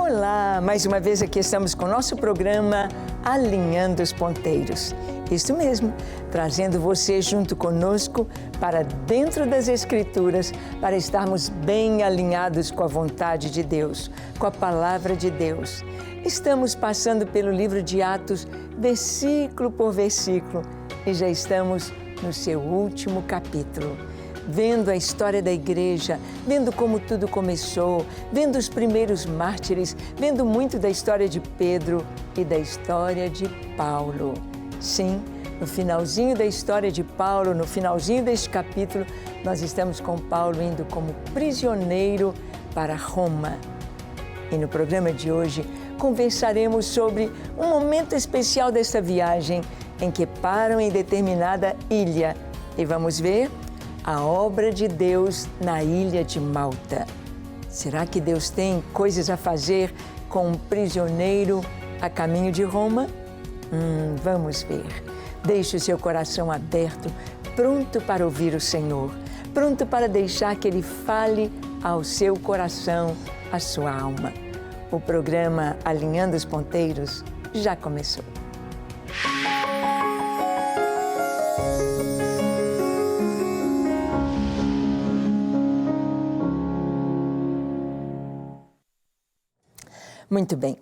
Olá, mais uma vez aqui estamos com o nosso programa Alinhando os Ponteiros. Isso mesmo, trazendo você junto conosco para dentro das Escrituras, para estarmos bem alinhados com a vontade de Deus, com a Palavra de Deus. Estamos passando pelo livro de Atos, versículo por versículo, e já estamos no seu último capítulo. Vendo a história da igreja, vendo como tudo começou, vendo os primeiros mártires, vendo muito da história de Pedro e da história de Paulo. Sim, no finalzinho da história de Paulo, no finalzinho deste capítulo, nós estamos com Paulo indo como prisioneiro para Roma. E no programa de hoje conversaremos sobre um momento especial desta viagem em que param em determinada ilha e vamos ver a obra de Deus na ilha de Malta. Será que Deus tem coisas a fazer com um prisioneiro a caminho de Roma? Vamos ver. Deixe o seu coração aberto, pronto para ouvir o Senhor, pronto para deixar que Ele fale ao seu coração, à sua alma. O programa Alinhando os Ponteiros já começou. Muito bem,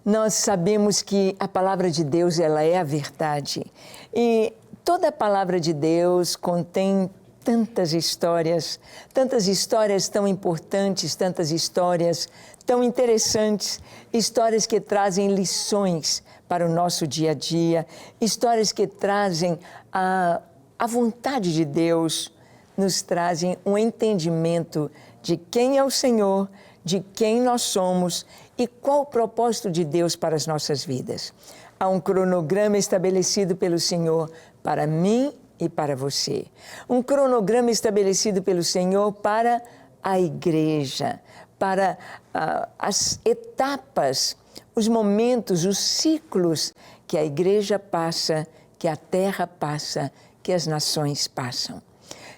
nós sabemos que a palavra de Deus ela é a verdade e toda a palavra de Deus contém tantas histórias tão importantes, tantas histórias tão interessantes, histórias que trazem lições para o nosso dia a dia, histórias que trazem a vontade de Deus, nos trazem um entendimento de quem é o Senhor, de quem nós somos e qual o propósito de Deus para as nossas vidas. Há um cronograma estabelecido pelo Senhor para mim e para você. Um cronograma estabelecido pelo Senhor para a igreja, para as etapas, os momentos, os ciclos que a igreja passa, que a terra passa, que as nações passam.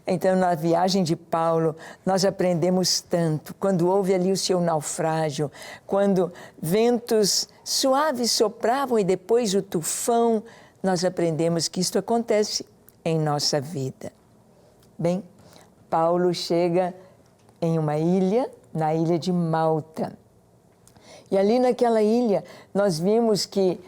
Então, na viagem de Paulo, nós aprendemos tanto. Quando houve ali o seu naufrágio, quando ventos suaves sopravam e depois o tufão, nós aprendemos que isto acontece em nossa vida. Bem, Paulo chega em uma ilha, na ilha de Malta. E ali naquela ilha, nós vimos que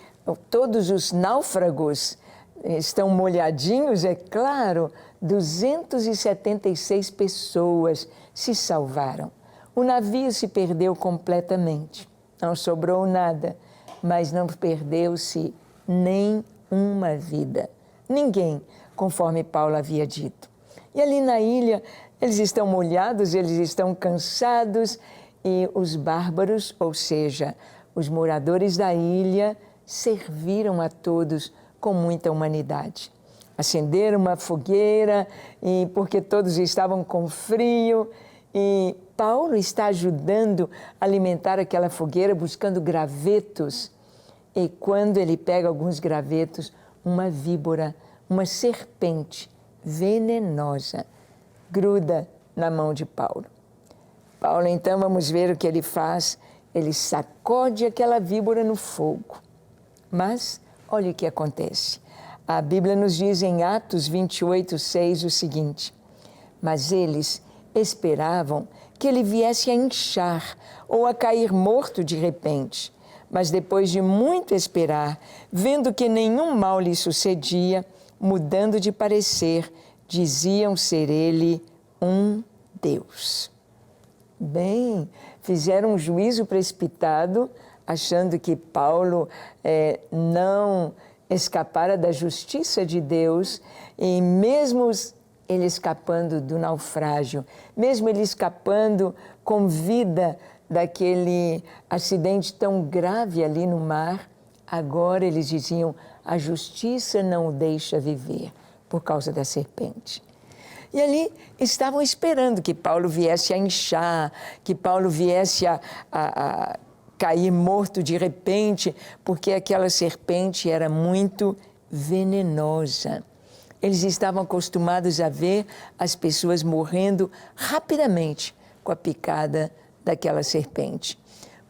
todos os náufragos estão molhadinhos, é claro. 276 pessoas se salvaram. O navio se perdeu completamente. Não sobrou nada, mas não perdeu-se nem uma vida. Ninguém, conforme Paulo havia dito. E ali na ilha, eles estão molhados, eles estão cansados e os bárbaros, ou seja, os moradores da ilha, serviram a todos com muita humanidade. Acenderam uma fogueira, e porque todos estavam com frio, e Paulo está ajudando a alimentar aquela fogueira, buscando gravetos, e quando ele pega alguns gravetos, uma víbora, uma serpente venenosa, gruda na mão de Paulo. Paulo, então, vamos ver o que ele faz, ele sacode aquela víbora no fogo, mas olha o que acontece. A Bíblia nos diz em Atos 28:6 o seguinte: mas eles esperavam que ele viesse a inchar ou a cair morto de repente. Mas depois de muito esperar, vendo que nenhum mal lhe sucedia, mudando de parecer, diziam ser ele um Deus. Bem, fizeram um juízo precipitado, achando que Paulo não escapara da justiça de Deus, e mesmo ele escapando do naufrágio, mesmo ele escapando com vida daquele acidente tão grave ali no mar, agora eles diziam, a justiça não o deixa viver por causa da serpente. E ali estavam esperando que Paulo viesse a inchar, que Paulo viesse a cair morto de repente, porque aquela serpente era muito venenosa. Eles estavam acostumados a ver as pessoas morrendo rapidamente com a picada daquela serpente.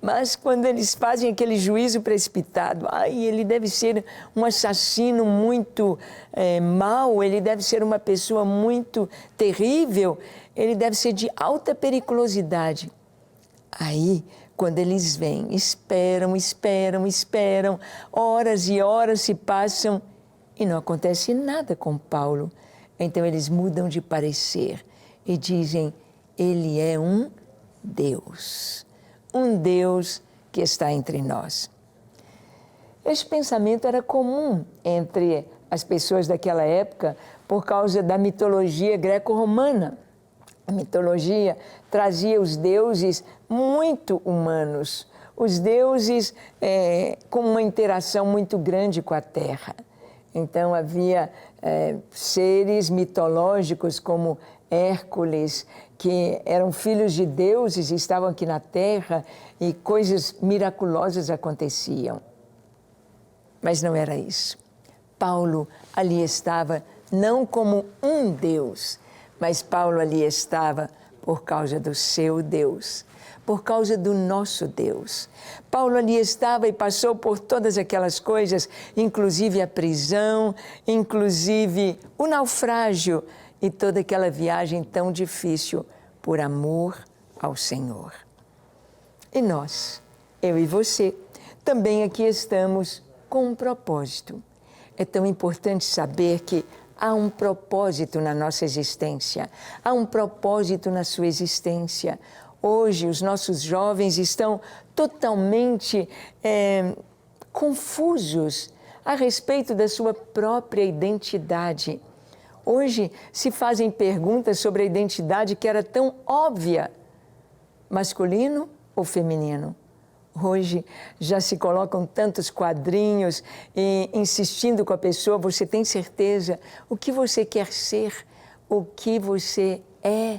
Mas quando eles fazem aquele juízo precipitado, ele deve ser um assassino muito mau, ele deve ser uma pessoa muito terrível, ele deve ser de alta periculosidade. Aí, quando eles vêm, esperam, horas e horas se passam e não acontece nada com Paulo. Então eles mudam de parecer e dizem, ele é um Deus que está entre nós. Esse pensamento era comum entre as pessoas daquela época por causa da mitologia greco-romana. A mitologia trazia os deuses muito humanos, os deuses com uma interação muito grande com a terra. Então havia seres mitológicos como Hércules, que eram filhos de deuses e estavam aqui na terra e coisas miraculosas aconteciam. Mas não era isso. Paulo ali estava não como um Deus, mas Paulo ali estava por causa do seu Deus, por causa do nosso Deus. Paulo ali estava e passou por todas aquelas coisas, inclusive a prisão, inclusive o naufrágio e toda aquela viagem tão difícil por amor ao Senhor. E nós, eu e você, também aqui estamos com um propósito. É tão importante saber que há um propósito na nossa existência, há um propósito na sua existência. Hoje, os nossos jovens estão totalmente confusos a respeito da sua própria identidade. Hoje, se fazem perguntas sobre a identidade que era tão óbvia, masculino ou feminino. Hoje já se colocam tantos quadrinhos e insistindo com a pessoa, você tem certeza o que você quer ser, o que você é,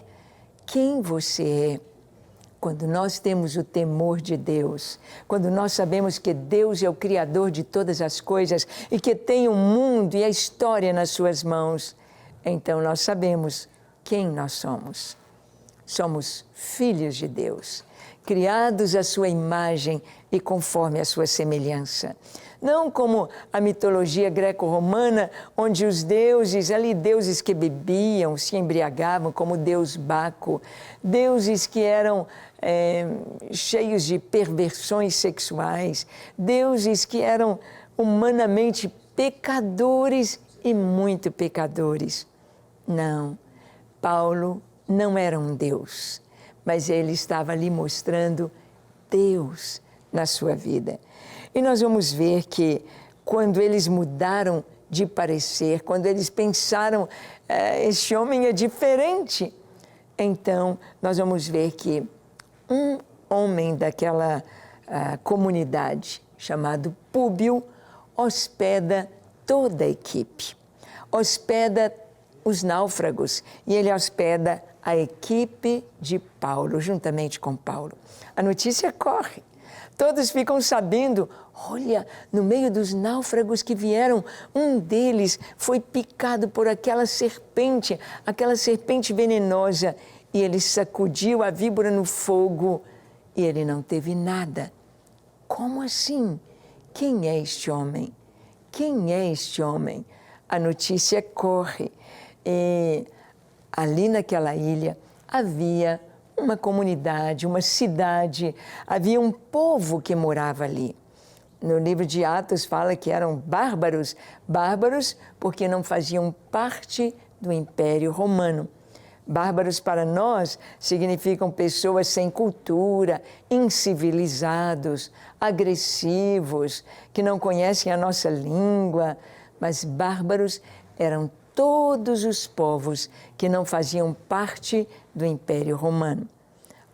quem você é. Quando nós temos o temor de Deus, quando nós sabemos que Deus é o Criador de todas as coisas e que tem o mundo e a história nas suas mãos, então nós sabemos quem nós somos. Somos filhos de Deus, criados à sua imagem e conforme a sua semelhança. Não como a mitologia greco-romana, onde os deuses, deuses que bebiam, se embriagavam, como o deus Baco, deuses que eram cheios de perversões sexuais, deuses que eram humanamente pecadores e muito pecadores. Não, Paulo não era um Deus, mas ele estava ali mostrando Deus na sua vida. E nós vamos ver que quando eles mudaram de parecer, quando eles pensaram, este homem é diferente, então nós vamos ver que um homem daquela comunidade, chamado Públio, hospeda toda a equipe, hospeda os náufragos e ele hospeda a equipe de Paulo, juntamente com Paulo. A notícia corre. Todos ficam sabendo, olha, no meio dos náufragos que vieram, um deles foi picado por aquela serpente venenosa, e ele sacudiu a víbora no fogo e ele não teve nada. Como assim? Quem é este homem? Quem é este homem? A notícia corre. E ali naquela ilha havia uma comunidade, uma cidade, havia um povo que morava ali. No livro de Atos fala que eram bárbaros, bárbaros porque não faziam parte do Império Romano. Bárbaros para nós significam pessoas sem cultura, incivilizados, agressivos, que não conhecem a nossa língua, mas bárbaros eram todos os povos que não faziam parte do Império Romano.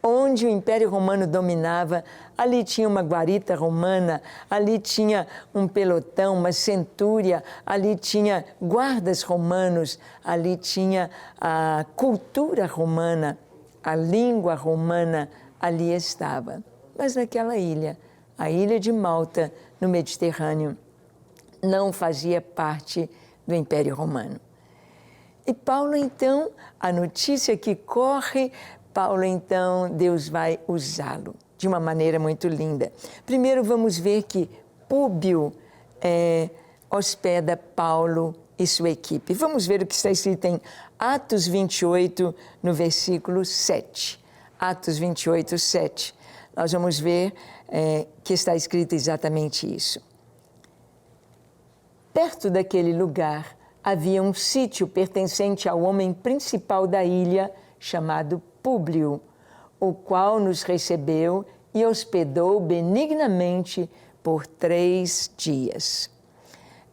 Onde o Império Romano dominava, ali tinha uma guarita romana, ali tinha um pelotão, uma centúria, ali tinha guardas romanos, ali tinha a cultura romana, a língua romana, ali estava. Mas naquela ilha, a ilha de Malta, no Mediterrâneo, não fazia parte do Império Romano. E Paulo, então, a notícia que corre, Paulo, então, Deus vai usá-lo. de uma maneira muito linda. Primeiro vamos ver que Públio hospeda Paulo e sua equipe. Vamos ver o que está escrito em Atos 28, no versículo 7. Atos 28, 7. Nós vamos ver que está escrito exatamente isso. Perto daquele lugar havia um sítio pertencente ao homem principal da ilha, chamado Públio, o qual nos recebeu e hospedou benignamente por 3 dias.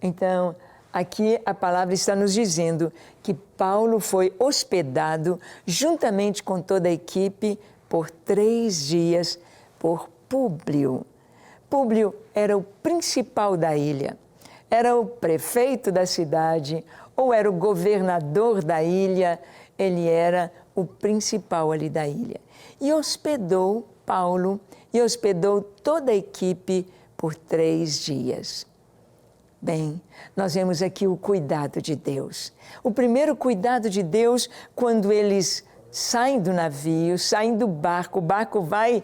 Então, aqui a palavra está nos dizendo que Paulo foi hospedado juntamente com toda a equipe por 3 dias por Públio. Públio era o principal da ilha, era o prefeito da cidade ou era o governador da ilha, ele era o principal ali da ilha. E hospedou Paulo e hospedou toda a equipe por 3 dias. Bem, nós vemos aqui o cuidado de Deus. O primeiro cuidado de Deus, quando eles saem do navio, saem do barco, o barco vai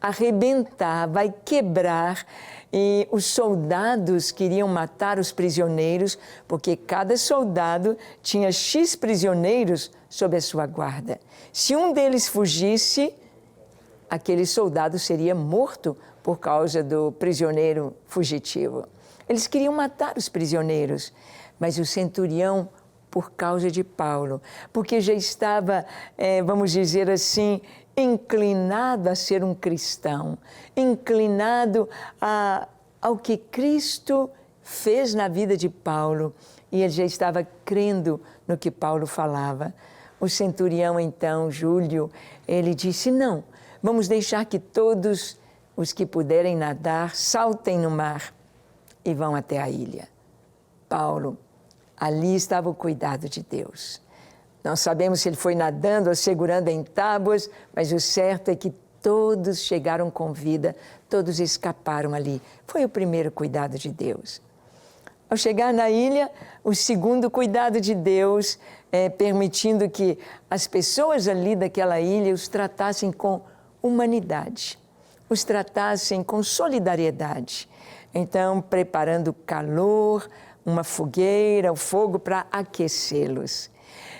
arrebentar, vai quebrar, e os soldados queriam matar os prisioneiros, porque cada soldado tinha X prisioneiros sob a sua guarda. Se um deles fugisse, aquele soldado seria morto por causa do prisioneiro fugitivo. Eles queriam matar os prisioneiros, mas o centurião, por causa de Paulo, porque já estava, vamos dizer assim, inclinado a ser um cristão, inclinado ao que Cristo fez na vida de Paulo, e ele já estava crendo no que Paulo falava. O centurião, então, Júlio, ele disse, não, vamos deixar que todos os que puderem nadar saltem no mar e vão até a ilha. Paulo, ali estava o cuidado de Deus. Não sabemos se ele foi nadando ou segurando em tábuas, mas o certo é que todos chegaram com vida, todos escaparam ali. Foi o primeiro cuidado de Deus. Ao chegar na ilha, o segundo cuidado de Deus é permitindo que as pessoas ali daquela ilha os tratassem com humanidade, os tratassem com solidariedade. Então, preparando calor, uma fogueira, o fogo para aquecê-los.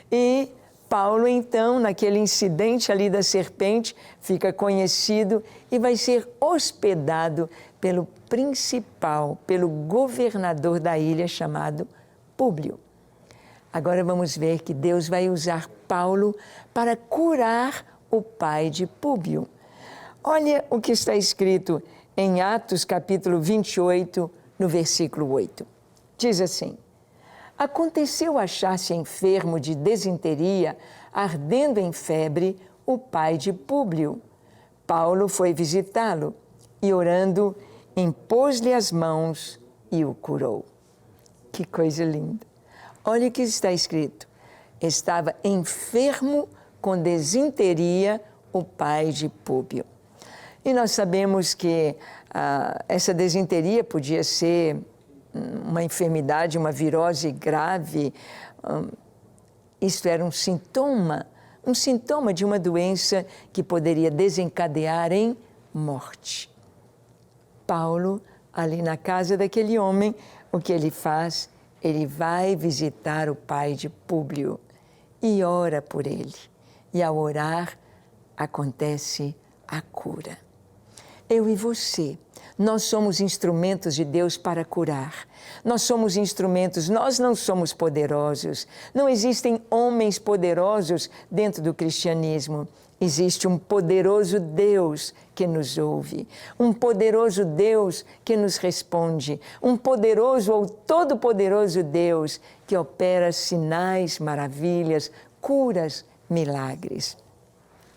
E Paulo, então, naquele incidente ali da serpente, fica conhecido e vai ser hospedado pelo principal, pelo governador da ilha, chamado Públio. Agora vamos ver que Deus vai usar Paulo para curar o pai de Públio. Olha o que está escrito em Atos capítulo 28, no versículo 8. Diz assim, aconteceu achar-se enfermo de desinteria, ardendo em febre, o pai de Públio. Paulo foi visitá-lo e, orando, impôs-lhe as mãos e o curou. Que coisa linda! Olha o que está escrito. Estava enfermo com desinteria o pai de Públio. E nós sabemos que essa desinteria podia ser uma enfermidade, uma virose grave. Isto era um sintoma de uma doença que poderia desencadear em morte. Paulo, ali na casa daquele homem, o que ele faz? Ele vai visitar o pai de Públio e ora por ele. E ao orar, acontece a cura. Eu e você, nós somos instrumentos de Deus para curar. Nós somos instrumentos, nós não somos poderosos. Não existem homens poderosos dentro do cristianismo. Existe um poderoso Deus que nos ouve, um poderoso Deus que nos responde, um poderoso ou todo-poderoso Deus que opera sinais, maravilhas, curas, milagres.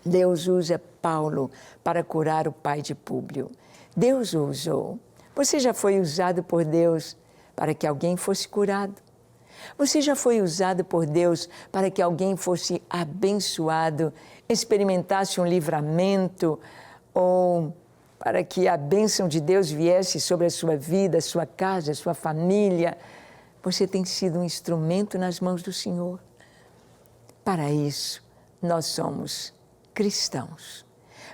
Deus usa Paulo para curar o pai de Públio. Deus o usou. Você já foi usado por Deus para que alguém fosse curado? Você já foi usado por Deus para que alguém fosse abençoado, experimentasse um livramento, ou para que a bênção de Deus viesse sobre a sua vida, a sua casa, a sua família? Você tem sido um instrumento nas mãos do Senhor. Para isso, nós somos cristãos.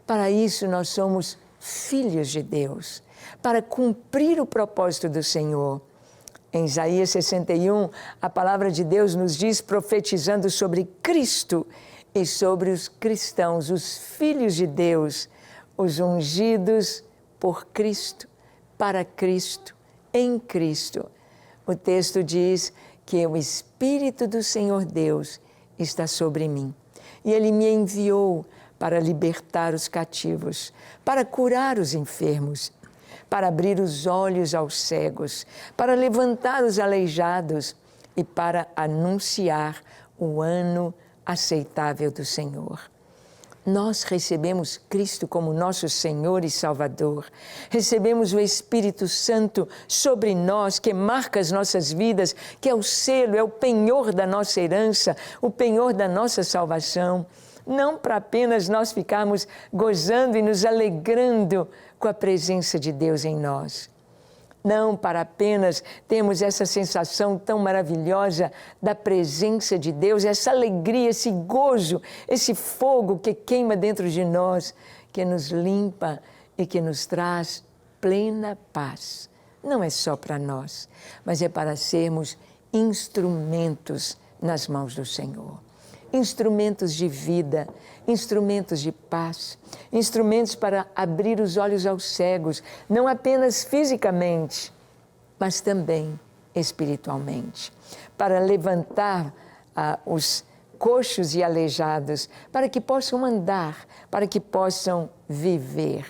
Para isso, nós somos filhos de Deus, para cumprir o propósito do Senhor. Em Isaías 61, a palavra de Deus nos diz, profetizando sobre Cristo e sobre os cristãos, os filhos de Deus, os ungidos por Cristo, para Cristo, em Cristo. O texto diz que o Espírito do Senhor Deus está sobre mim. E Ele me enviou para libertar os cativos, para curar os enfermos, para abrir os olhos aos cegos, para levantar os aleijados e para anunciar o ano aceitável do Senhor. Nós recebemos Cristo como nosso Senhor e Salvador. Recebemos o Espírito Santo sobre nós, que marca as nossas vidas, que é o selo, é o penhor da nossa herança, o penhor da nossa salvação. Não para apenas nós ficarmos gozando e nos alegrando com a presença de Deus em nós. Não para apenas termos essa sensação tão maravilhosa da presença de Deus, essa alegria, esse gozo, esse fogo que queima dentro de nós, que nos limpa e que nos traz plena paz. Não é só para nós, mas é para sermos instrumentos nas mãos do Senhor. Instrumentos de vida, instrumentos de paz, instrumentos para abrir os olhos aos cegos, não apenas fisicamente, mas também espiritualmente, para levantar os coxos e aleijados, para que possam andar, para que possam viver.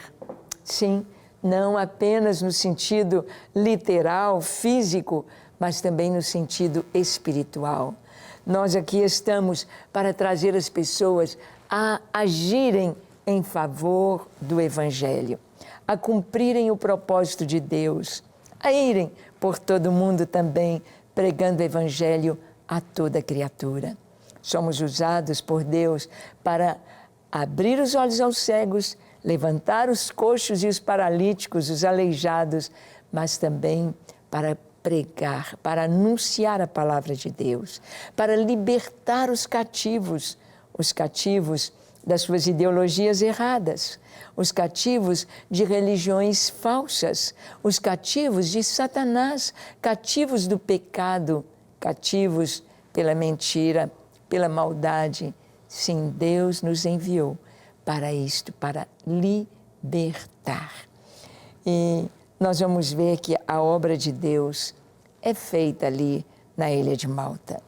Sim, não apenas no sentido literal, físico, mas também no sentido espiritual. Nós aqui estamos para trazer as pessoas a agirem em favor do Evangelho, a cumprirem o propósito de Deus, a irem por todo o mundo também pregando o Evangelho a toda criatura. Somos usados por Deus para abrir os olhos aos cegos, levantar os coxos e os paralíticos, os aleijados, mas também para pregar, para anunciar a palavra de Deus, para libertar os cativos das suas ideologias erradas, os cativos de religiões falsas, os cativos de Satanás, cativos do pecado, cativos pela mentira, pela maldade. Sim, Deus nos enviou para isto, para libertar. E nós vamos ver que a obra de Deus é feita ali na ilha de Malta.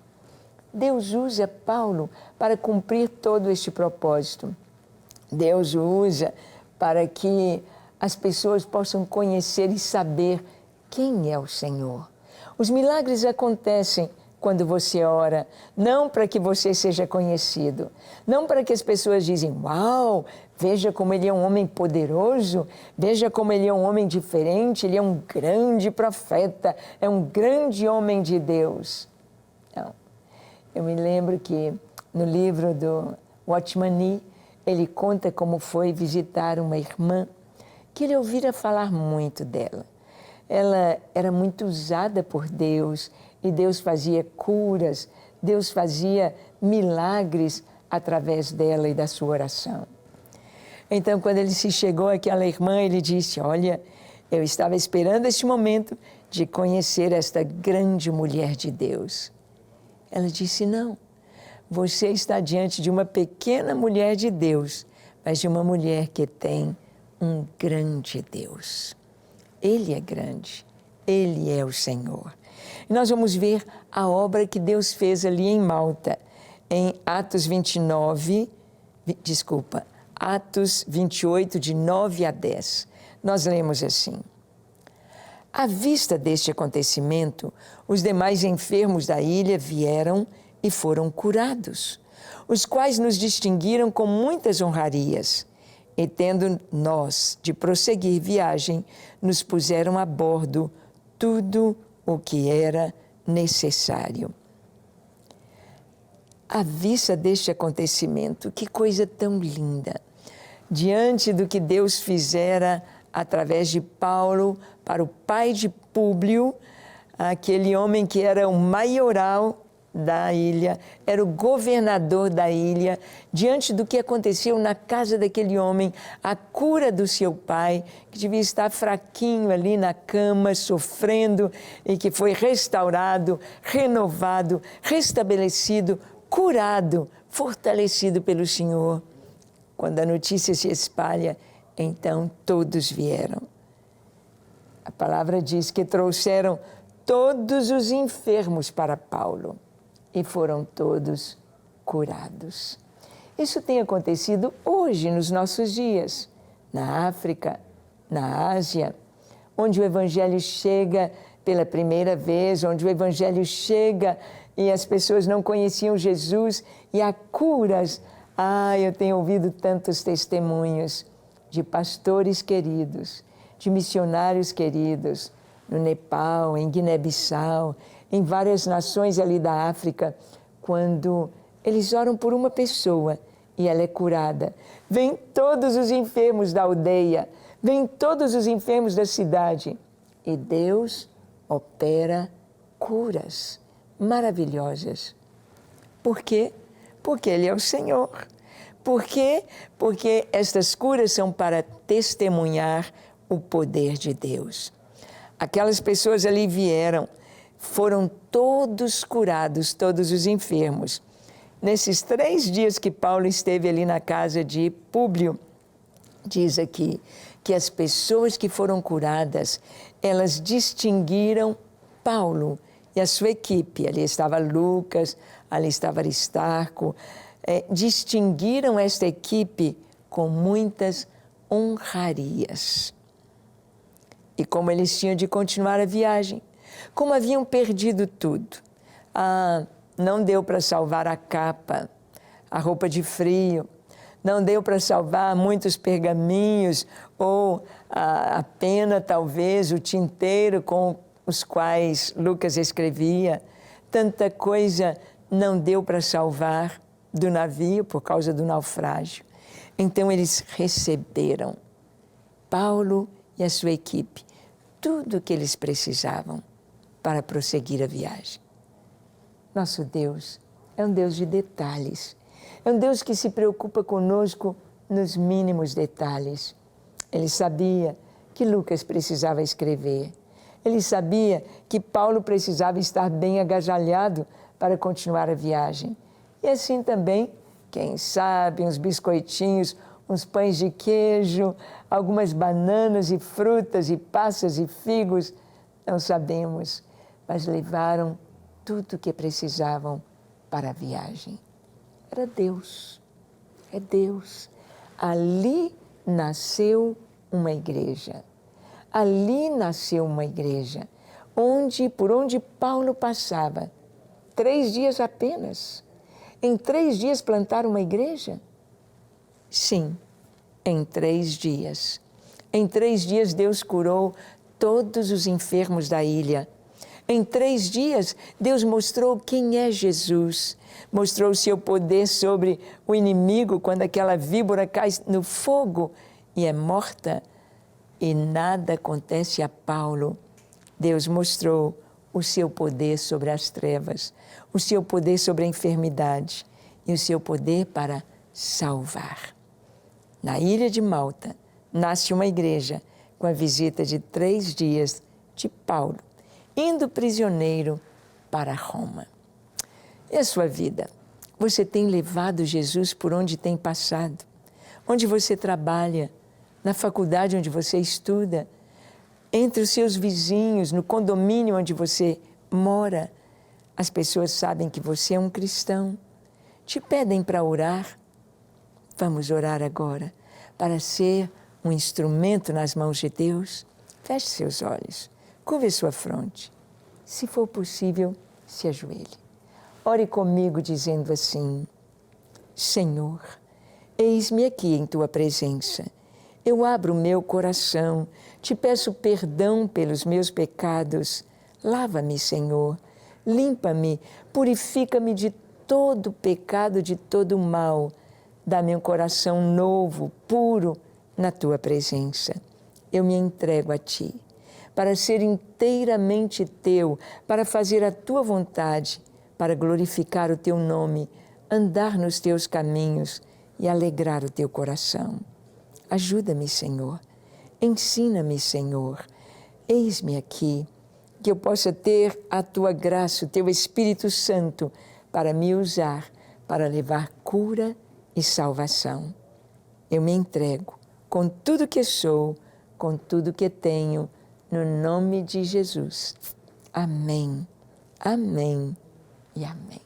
Deus usa Paulo para cumprir todo este propósito. Deus o usa para que as pessoas possam conhecer e saber quem é o Senhor. Os milagres acontecem quando você ora, não para que você seja conhecido, não para que as pessoas dizem, uau, veja como ele é um homem poderoso, veja como ele é um homem diferente, ele é um grande profeta, é um grande homem de Deus. Não. Eu me lembro que no livro do Watchman Nee, ele conta como foi visitar uma irmã que ele ouvira falar muito dela. Ela era muito usada por Deus e Deus fazia curas, Deus fazia milagres através dela e da sua oração. Então, quando ele se chegou àquela irmã, ele disse, olha, eu estava esperando este momento de conhecer esta grande mulher de Deus. Ela disse, não, você está diante de uma pequena mulher de Deus, mas de uma mulher que tem um grande Deus. Ele é grande, Ele é o Senhor. E nós vamos ver a obra que Deus fez ali em Malta, em Atos 28, de 9 a 10. Nós lemos assim. À vista deste acontecimento, os demais enfermos da ilha vieram e foram curados, os quais nos distinguiram com muitas honrarias. E tendo nós de prosseguir viagem, nos puseram a bordo tudo o que era necessário. À vista deste acontecimento, que coisa tão linda! Diante do que Deus fizera através de Paulo para o pai de Públio, aquele homem que era o maioral da ilha, era o governador da ilha, diante do que aconteceu na casa daquele homem, a cura do seu pai, que devia estar fraquinho ali na cama, sofrendo, e que foi restaurado, renovado, restabelecido, curado, fortalecido pelo Senhor. Quando a notícia se espalha, então todos vieram. A palavra diz que trouxeram todos os enfermos para Paulo e foram todos curados. Isso tem acontecido hoje, nos nossos dias, na África, na Ásia, onde o Evangelho chega pela primeira vez, onde o Evangelho chega e as pessoas não conheciam Jesus e há curas. Eu tenho ouvido tantos testemunhos de pastores queridos, de missionários queridos, no Nepal, em Guiné-Bissau, em várias nações ali da África, quando eles oram por uma pessoa e ela é curada. Vêm todos os enfermos da aldeia, vêm todos os enfermos da cidade e Deus opera curas maravilhosas. Por quê? Porque Ele é o Senhor. Por quê? Porque estas curas são para testemunhar o poder de Deus. Aquelas pessoas ali vieram, foram todos curados, todos os enfermos. Nesses 3 dias que Paulo esteve ali na casa de Públio, diz aqui que as pessoas que foram curadas, elas distinguiram Paulo e a sua equipe. Ali estava Lucas, ali estava Aristarco. Distinguiram esta equipe com muitas honrarias. E como eles tinham de continuar a viagem, como haviam perdido tudo. Não deu para salvar a capa, a roupa de frio, não deu para salvar muitos pergaminhos ou a pena, talvez, o tinteiro com os quais Lucas escrevia. Tanta coisa não deu para salvar do navio por causa do naufrágio. Então eles receberam Paulo e a sua equipe tudo o que eles precisavam para prosseguir a viagem. Nosso Deus é um Deus de detalhes. É um Deus que se preocupa conosco nos mínimos detalhes. Ele sabia que Lucas precisava escrever. Ele sabia que Paulo precisava estar bem agasalhado para continuar a viagem. E assim também, quem sabe, uns biscoitinhos, uns pães de queijo, algumas bananas e frutas e passas e figos, não sabemos, mas levaram tudo o que precisavam para a viagem. Era Deus, é Deus. Ali nasceu uma igreja. Ali nasceu uma igreja, por onde Paulo passava. 3 dias apenas. Em 3 dias plantar uma igreja? Sim, em 3 dias. Em 3 dias Deus curou todos os enfermos da ilha. Em 3 dias Deus mostrou quem é Jesus. Mostrou o seu poder sobre o inimigo quando aquela víbora cai no fogo e é morta. E nada acontece a Paulo. Deus mostrou o seu poder sobre as trevas, o seu poder sobre a enfermidade e o seu poder para salvar. Na ilha de Malta, nasce uma igreja com a visita de 3 dias de Paulo, indo prisioneiro para Roma. E a sua vida? Você tem levado Jesus por onde tem passado? Onde você trabalha? Na faculdade onde você estuda? Entre os seus vizinhos, no condomínio onde você mora? As pessoas sabem que você é um cristão. Te pedem para orar. Vamos orar agora para ser um instrumento nas mãos de Deus. Feche seus olhos, curve sua fronte. Se for possível, se ajoelhe. Ore comigo dizendo assim: Senhor, eis-me aqui em Tua presença. Eu abro o meu coração, te peço perdão pelos meus pecados. Lava-me, Senhor, limpa-me, purifica-me de todo pecado, de todo mal. Dá-me um coração novo, puro, na Tua presença. Eu me entrego a Ti, para ser inteiramente Teu, para fazer a Tua vontade, para glorificar o Teu nome, andar nos Teus caminhos e alegrar o Teu coração. Ajuda-me, Senhor. Ensina-me, Senhor. Eis-me aqui, que eu possa ter a Tua graça, o Teu Espírito Santo, para me usar, para levar cura e salvação. Eu me entrego com tudo que sou, com tudo que tenho, no nome de Jesus. Amém, amém e amém.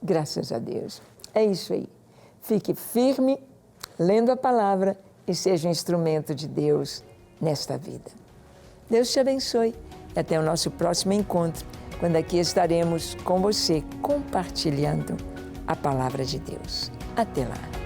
Graças a Deus. É isso aí. Fique firme, lendo a palavra e seja um instrumento de Deus nesta vida. Deus te abençoe e até o nosso próximo encontro, quando aqui estaremos com você compartilhando a palavra de Deus. Até lá.